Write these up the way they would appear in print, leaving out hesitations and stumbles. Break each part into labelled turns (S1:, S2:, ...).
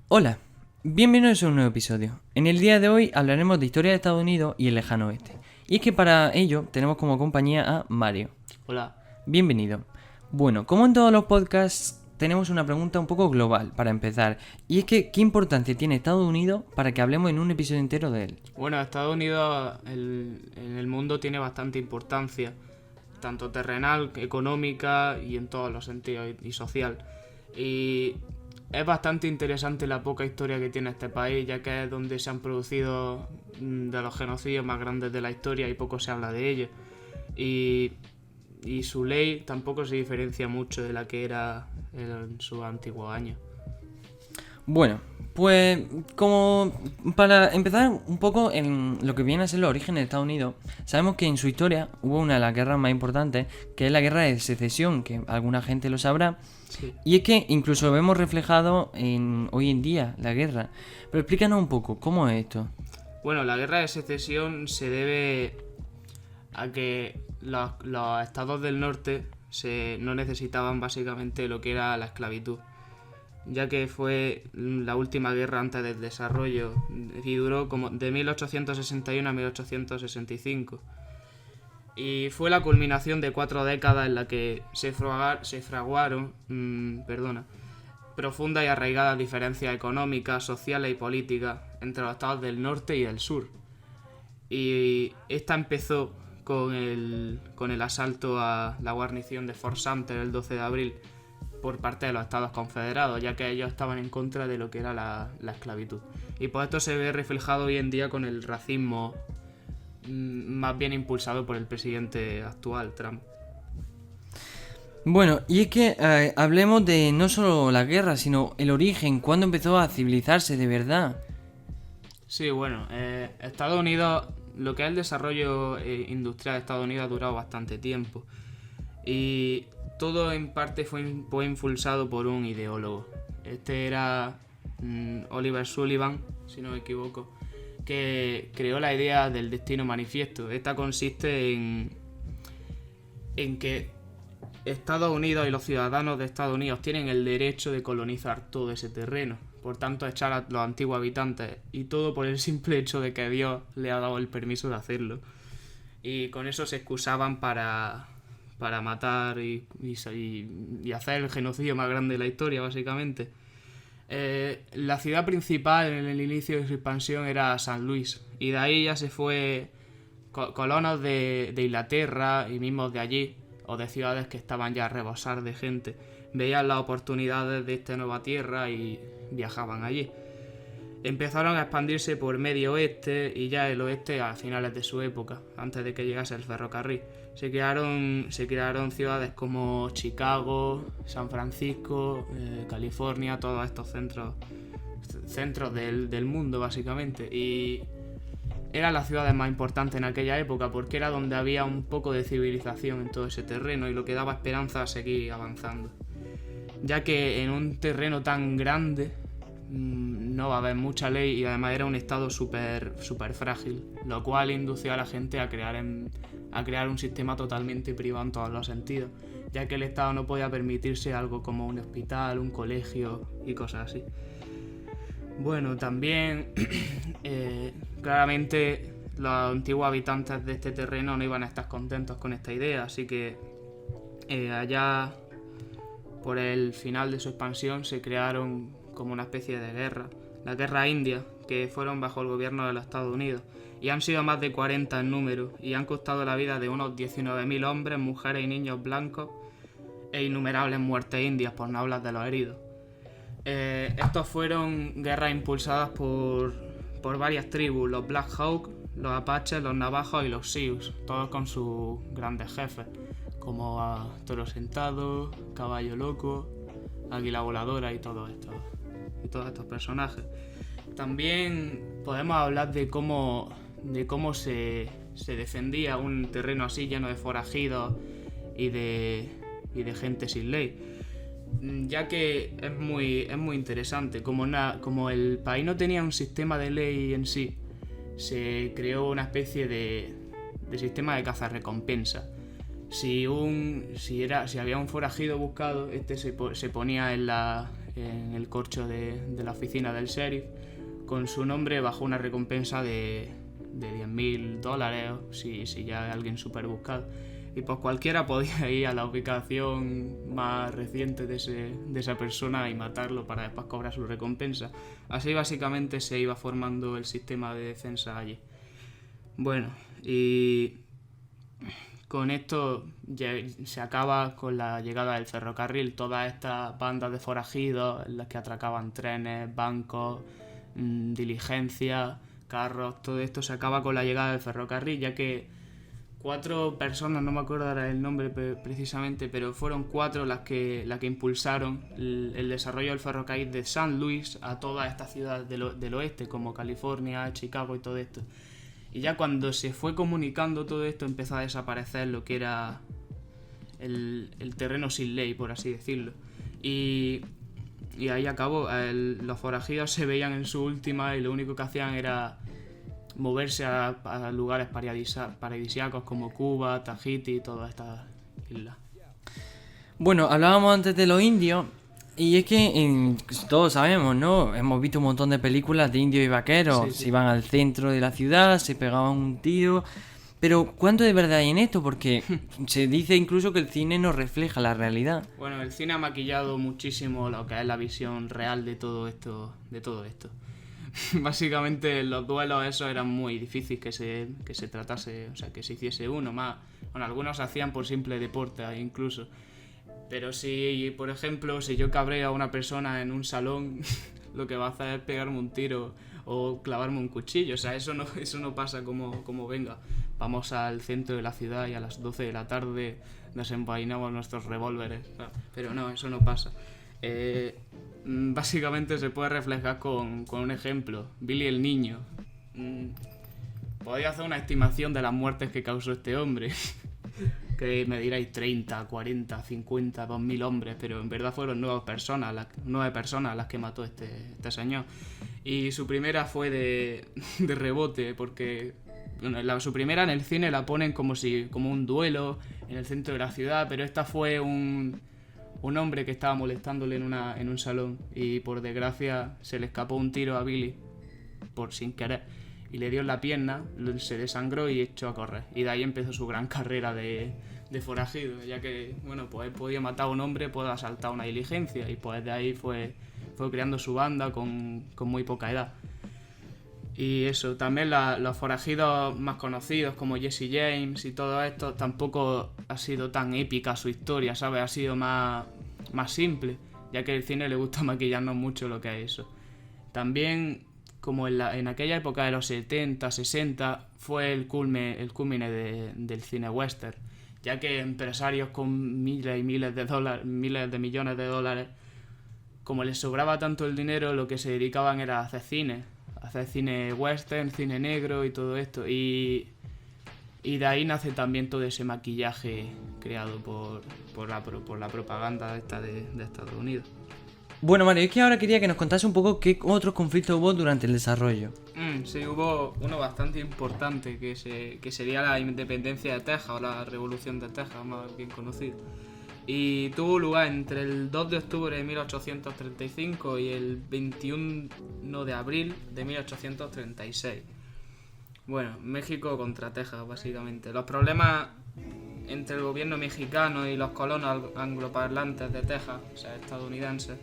S1: Hola, bienvenidos a un nuevo episodio. En el día de hoy hablaremos de historia de Estados Unidos y el lejano oeste. Y es que para ello tenemos como compañía a Mario.
S2: Hola.
S1: Bienvenido. Bueno, como en todos los podcasts, tenemos una pregunta un poco global para empezar. Y es que, ¿qué importancia tiene Estados Unidos para que hablemos en un episodio entero de él?
S2: Bueno, Estados Unidos en el mundo tiene bastante importancia, tanto terrenal, económica y en todos los sentidos, y social. Y es bastante interesante la poca historia que tiene este país, ya que es donde se han producido de los genocidios más grandes de la historia y poco se habla de ello. Y su ley tampoco se diferencia mucho de la que era en sus antiguos años.
S1: Bueno, pues como para empezar un poco en lo que viene a ser los orígenes de Estados Unidos, sabemos que en su historia hubo una de las guerras más importantes, que es la guerra de secesión, que alguna gente lo sabrá,
S2: Sí.
S1: y es que incluso lo vemos reflejado hoy en día, la guerra. Pero explícanos un poco, ¿cómo es esto?
S2: Bueno, la guerra de secesión se debe a que los estados del norte no necesitaban básicamente lo que era la esclavitud, ya que fue la última guerra antes del desarrollo y duró como de 1861 a 1865. Y fue la culminación de 4 décadas en la que se fraguaron profundas y arraigadas diferencias económicas, sociales y políticas entre los estados del norte y del sur. Y esta empezó con el asalto a la guarnición de Fort Sumter el 12 de abril por parte de los Estados Confederados, ya que ellos estaban en contra de lo que era la esclavitud. Y por esto se ve reflejado hoy en día con el racismo más bien impulsado por el presidente actual, Trump.
S1: Bueno, y es que hablemos de no solo la guerra, sino el origen, cuándo empezó a civilizarse de verdad.
S2: Sí, bueno, Estados Unidos, lo que es el desarrollo industrial de Estados Unidos ha durado bastante tiempo. Y todo en parte fue impulsado por un ideólogo. Este era Oliver Sullivan, si no me equivoco, que creó la idea del destino manifiesto. Esta consiste en que Estados Unidos y los ciudadanos de Estados Unidos tienen el derecho de colonizar todo ese terreno. Por tanto, echar a los antiguos habitantes, y todo por el simple hecho de que Dios le ha dado el permiso de hacerlo. Y con eso se excusaban para matar y hacer el genocidio más grande de la historia, básicamente. La ciudad principal en el inicio de su expansión era San Luis, y de ahí ya se fue colonos de Inglaterra y mismos de allí, o de ciudades que estaban ya a rebosar de gente, veían las oportunidades de esta nueva tierra y viajaban allí. Empezaron a expandirse por medio oeste y ya el oeste a finales de su época, antes de que llegase el ferrocarril. Se crearon ciudades como Chicago, San Francisco, California, todos estos centros del mundo básicamente. Y eran las ciudades más importantes en aquella época porque era donde había un poco de civilización en todo ese terreno y lo que daba esperanza a seguir avanzando. Ya que en un terreno tan grande no va a haber mucha ley y además era un estado súper frágil, lo cual indució a la gente a crear un sistema totalmente privado en todos los sentidos, ya que el estado no podía permitirse algo como un hospital, un colegio y cosas así. Bueno, también claramente los antiguos habitantes de este terreno no iban a estar contentos con esta idea, así que allá por el final de su expansión se crearon como una especie de guerra, la guerra india, que fueron bajo el gobierno de los Estados Unidos, y han sido más de 40 en número, y han costado la vida de unos 19.000 hombres, mujeres y niños blancos, e innumerables muertes indias, por no hablar de los heridos. Estos fueron guerras impulsadas por varias tribus, los Black Hawk, los Apaches, los Navajos y los Sioux, todos con sus grandes jefes, como a Toro Sentado, Caballo Loco, Águila Voladora y todos estos personajes. También podemos hablar de cómo se defendía un terreno así lleno de forajidos y de gente sin ley, ya que es muy interesante. Como el país no tenía un sistema de ley en sí, se creó una especie de sistema de caza-recompensa. Si había un forajido buscado, se ponía en en el corcho de la oficina del sheriff con su nombre bajo una recompensa de $10.000, si ya hay alguien súper buscado. Y pues cualquiera podía ir a la ubicación más reciente de esa persona y matarlo para después cobrar su recompensa. Así básicamente se iba formando el sistema de defensa allí. Bueno, y con esto ya se acaba con la llegada del ferrocarril. Todas estas bandas de forajidos, en las que atracaban trenes, bancos, diligencias, carros, todo esto se acaba con la llegada del ferrocarril, ya que 4 personas, no me acuerdo ahora el nombre precisamente, pero fueron 4 las que impulsaron el desarrollo del ferrocarril de San Luis a todas estas ciudades del oeste, como California, Chicago y todo esto. Y ya cuando se fue comunicando todo esto, empezó a desaparecer lo que era el terreno sin ley, por así decirlo. Y ahí acabó. Los forajidos se veían en su última y lo único que hacían era moverse a lugares paradisíacos como Cuba, Tahití y todas estas islas.
S1: Bueno, hablábamos antes de los indios, y es que todos sabemos, ¿no? Hemos visto un montón de películas de indios y vaqueros.
S2: Sí.
S1: Se iban al centro de la ciudad, se pegaban un tiro. Pero ¿cuánto de verdad hay en esto? Porque se dice incluso que el cine no refleja la realidad.
S2: Bueno, el cine ha maquillado muchísimo lo que es la visión real de todo esto. Básicamente los duelos esos eran muy difíciles que se tratase, o sea, que se hiciese uno más. Bueno, algunos se hacían por simple deporte incluso. Pero si, por ejemplo, si yo cabreo a una persona en un salón, lo que va a hacer es pegarme un tiro o clavarme un cuchillo. O sea, eso no pasa como venga. Vamos al centro de la ciudad y a las 12 de la tarde desenvainamos nuestros revólveres. Pero no, eso no pasa. Básicamente se puede reflejar con un ejemplo. Billy el niño. Podéis hacer una estimación de las muertes que causó este hombre. Que me diráis 30, 40, 50, 2000 hombres, pero en verdad fueron 9 personas las que mató este señor. Y su primera fue de rebote, porque bueno, su primera en el cine la ponen como un duelo en el centro de la ciudad, pero esta fue un hombre que estaba molestándole en un salón y por desgracia se le escapó un tiro a Billy por sin querer y le dio en la pierna, se desangró y echó a correr. Y de ahí empezó su gran carrera de forajido, ya que bueno, pues él podía matar a un hombre, podía asaltar una diligencia y pues de ahí fue creando su banda con muy poca edad. Y eso, también los forajidos más conocidos como Jesse James y todo esto, tampoco ha sido tan épica su historia, ¿sabes? Ha sido más simple, ya que el cine le gusta maquillarnos mucho lo que es eso. También, como en aquella época de los 70, 60, fue el culmine del cine western, ya que empresarios con miles y miles de millones de dólares, como les sobraba tanto el dinero, lo que se dedicaban era a hacer cine western, cine negro y todo esto. Y de ahí nace también todo ese maquillaje creado por la propaganda de Estados Unidos.
S1: Bueno, Mario, es que ahora quería que nos contase un poco qué otros conflictos hubo durante el desarrollo.
S2: Sí, hubo uno bastante importante que sería la independencia de Texas o la Revolución de Texas, más bien conocida. Y tuvo lugar entre el 2 de octubre de 1835 y el 21 de abril de 1836. Bueno, México contra Texas, básicamente. Los problemas entre el gobierno mexicano y los colonos angloparlantes de Texas, o sea, estadounidenses,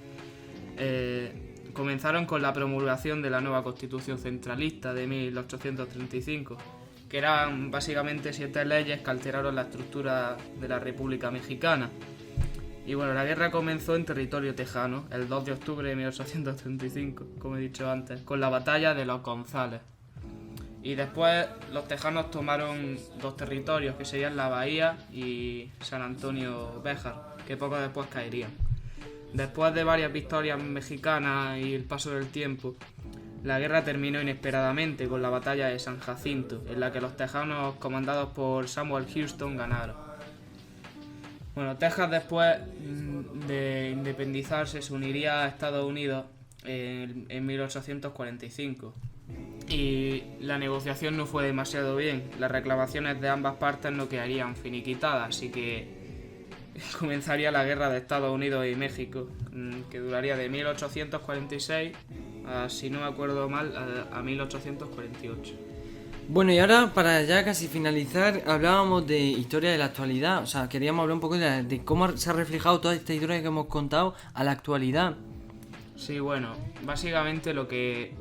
S2: comenzaron con la promulgación de la nueva Constitución Centralista de 1835, que eran básicamente 7 leyes que alteraron la estructura de la República Mexicana. Y bueno, la guerra comenzó en territorio tejano, el 2 de octubre de 1835, como he dicho antes, con la batalla de los González. Y después los tejanos tomaron 2 territorios, que serían la Bahía y San Antonio Béjar, que poco después caerían. Después de varias victorias mexicanas y el paso del tiempo, la guerra terminó inesperadamente con la batalla de San Jacinto, en la que los tejanos, comandados por Samuel Houston, ganaron. Bueno, Texas, después de independizarse, se uniría a Estados Unidos en 1845. Y la negociación no fue demasiado bien. Las reclamaciones de ambas partes no quedarían finiquitadas, así que comenzaría la guerra de Estados Unidos y México, que duraría de 1846 a, si no me acuerdo mal, a 1848.
S1: Bueno, y ahora para ya casi finalizar, hablábamos de historia de la actualidad, o sea, queríamos hablar un poco de cómo se ha reflejado toda esta historia que hemos contado a la actualidad.
S2: Sí, bueno, básicamente lo que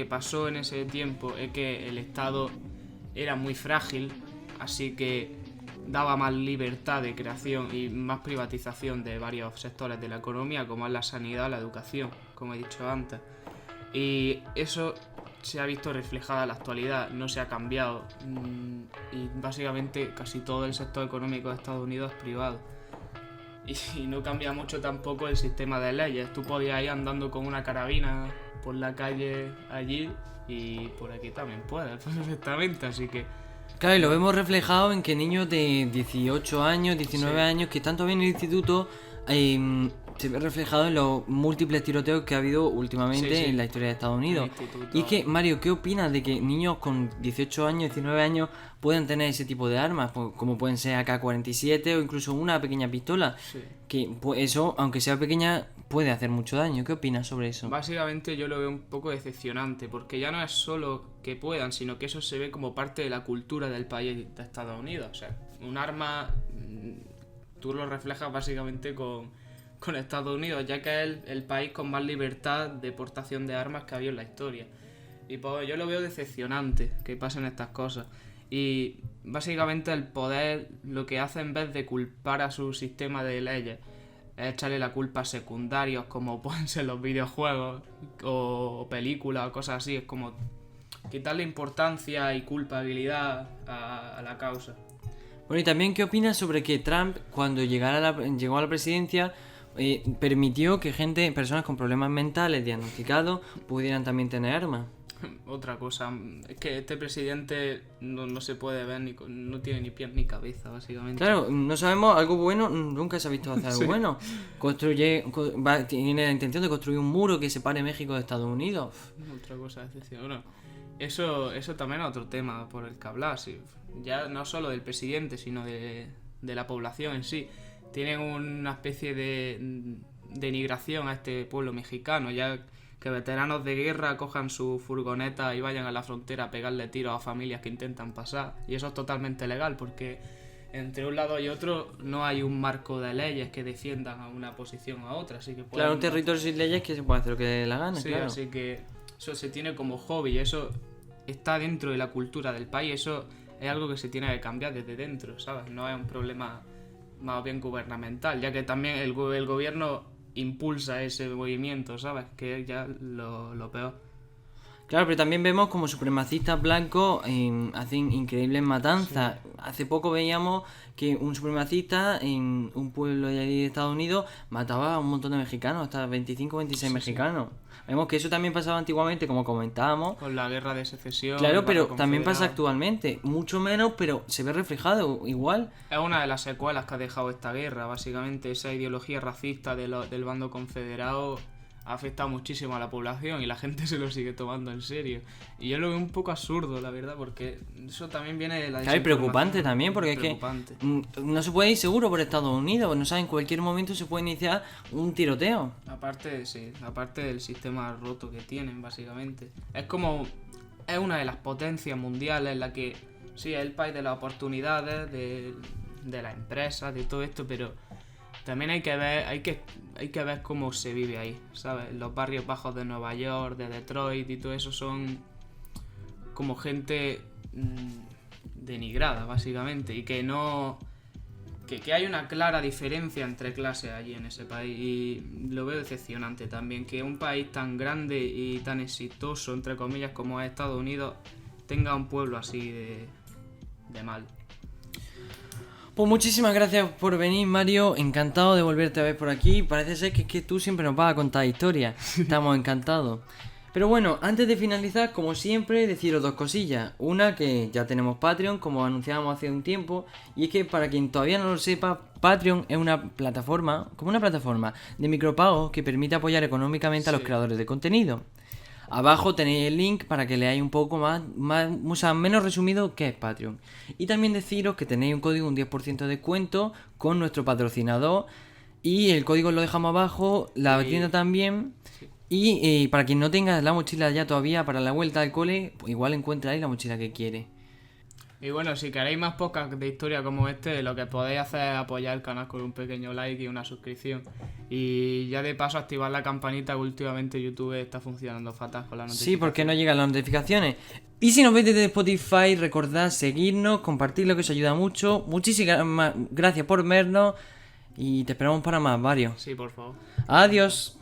S2: pasó en ese tiempo es que el Estado era muy frágil, así que daba más libertad de creación y más privatización de varios sectores de la economía, como es la sanidad o la educación, como he dicho antes. Y eso se ha visto reflejada en la actualidad, no se ha cambiado. Y básicamente casi todo el sector económico de Estados Unidos es privado. Y no cambia mucho tampoco el sistema de leyes. Tú podías ir andando con una carabina por la calle allí y por aquí también puedes, perfectamente, así que...
S1: Claro, y lo vemos reflejado en que niños de 18 años, 19 años, que están todavía en el instituto, se ve reflejado en los múltiples tiroteos que ha habido últimamente en la historia de Estados Unidos. Y es que, Mario, ¿qué opinas de que niños con 18 años, 19 años puedan tener ese tipo de armas? Como pueden ser AK-47 o incluso una pequeña pistola.
S2: Sí.
S1: Que pues, eso, aunque sea pequeña, puede hacer mucho daño. ¿Qué opinas sobre eso?
S2: Básicamente yo lo veo un poco decepcionante, porque ya no es solo que puedan, sino que eso se ve como parte de la cultura del país de Estados Unidos. O sea, un arma, tú lo reflejas básicamente con Estados Unidos, ya que es el país con más libertad de portación de armas que ha habido en la historia. Y pues yo lo veo decepcionante que pasen estas cosas. Y básicamente el poder lo que hace, en vez de culpar a su sistema de leyes, es echarle la culpa a secundarios como pueden ser los videojuegos o películas o cosas así. Es como quitarle importancia y culpabilidad a la causa.
S1: Bueno, y también, ¿qué opinas sobre que Trump, cuando llegó a la presidencia, permitió que personas con problemas mentales diagnosticados pudieran también tener armas?
S2: Otra cosa, es que este presidente no se puede ver, no tiene ni pies ni cabeza, básicamente.
S1: Claro, no sabemos, algo bueno, nunca se ha visto hacer algo bueno. Tiene la intención de construir un muro que separe México de Estados Unidos.
S2: Otra cosa, es decir, bueno, eso también es otro tema por el que hablar, sí. Ya no solo del presidente, sino de la población en sí. Tienen una especie de denigración a este pueblo mexicano, ya que veteranos de guerra cojan su furgoneta y vayan a la frontera a pegarle tiros a familias que intentan pasar. Y eso es totalmente legal, porque entre un lado y otro no hay un marco de leyes que defiendan a una posición a otra. Así que
S1: claro, un territorio sin leyes que se puede hacer lo que dé la gana,
S2: sí,
S1: claro.
S2: Así que eso se tiene como hobby, eso está dentro de la cultura del país, eso es algo que se tiene que cambiar desde dentro, ¿sabes? No es un problema más bien gubernamental, ya que también el gobierno impulsa ese movimiento, ¿sabes? Que es ya lo peor.
S1: Claro, pero también vemos como supremacistas blancos hacen increíbles matanzas. Sí. Hace poco veíamos que un supremacista en un pueblo de allí de Estados Unidos mataba a un montón de mexicanos, hasta 25 o 26 mexicanos. Vemos que eso también pasaba antiguamente, como comentábamos.
S2: Con la guerra de secesión.
S1: Claro, pero también pasa actualmente. Mucho menos, pero se ve reflejado igual.
S2: Es una de las secuelas que ha dejado esta guerra, básicamente. Esa ideología racista del bando confederado ha afectado muchísimo a la población y la gente se lo sigue tomando en serio. Y yo lo veo un poco absurdo, la verdad, porque eso también viene de la
S1: desinformación. Claro, y preocupante también, porque es que no se puede ir seguro por Estados Unidos, no sabe, en cualquier momento se puede iniciar un tiroteo.
S2: Aparte del sistema roto que tienen, básicamente. Es una de las potencias mundiales en la que, sí, es el país de las oportunidades, de las empresas, de todo esto, pero también hay que ver cómo se vive ahí, ¿sabes? Los barrios bajos de Nueva York, de Detroit y todo eso son como gente denigrada, básicamente, y que hay una clara diferencia entre clases allí en ese país, y lo veo decepcionante también, que un país tan grande y tan exitoso, entre comillas, como es Estados Unidos, tenga un pueblo así de mal.
S1: Pues muchísimas gracias por venir, Mario. Encantado de volverte a ver por aquí. Parece ser que tú siempre nos vas a contar historias. Estamos encantados. Pero bueno, antes de finalizar, como siempre, deciros dos cosillas. Una, que ya tenemos Patreon, como anunciábamos hace un tiempo. Y es que, para quien todavía no lo sepa, Patreon es una plataforma de micropagos que permite apoyar económicamente a los creadores de contenido. Abajo tenéis el link para que leáis un poco más, o sea, menos resumido que es Patreon. Y también deciros que tenéis un código, un 10% de descuento con nuestro patrocinador. Y el código lo dejamos abajo, la tienda también. Y para quien no tenga la mochila ya todavía para la vuelta al cole, pues igual encuentra ahí la mochila que quiere.
S2: Y bueno, si queréis más podcasts de historia como este, lo que podéis hacer es apoyar el canal con un pequeño like y una suscripción. Y ya de paso activar la campanita, que últimamente YouTube está funcionando fatal con la notificación.
S1: Sí, porque no llegan las notificaciones. Y si nos veis desde Spotify, recordad seguirnos, compartirlo, que os ayuda mucho. Muchísimas gracias por vernos y te esperamos para más varios.
S2: Sí, por favor.
S1: Adiós.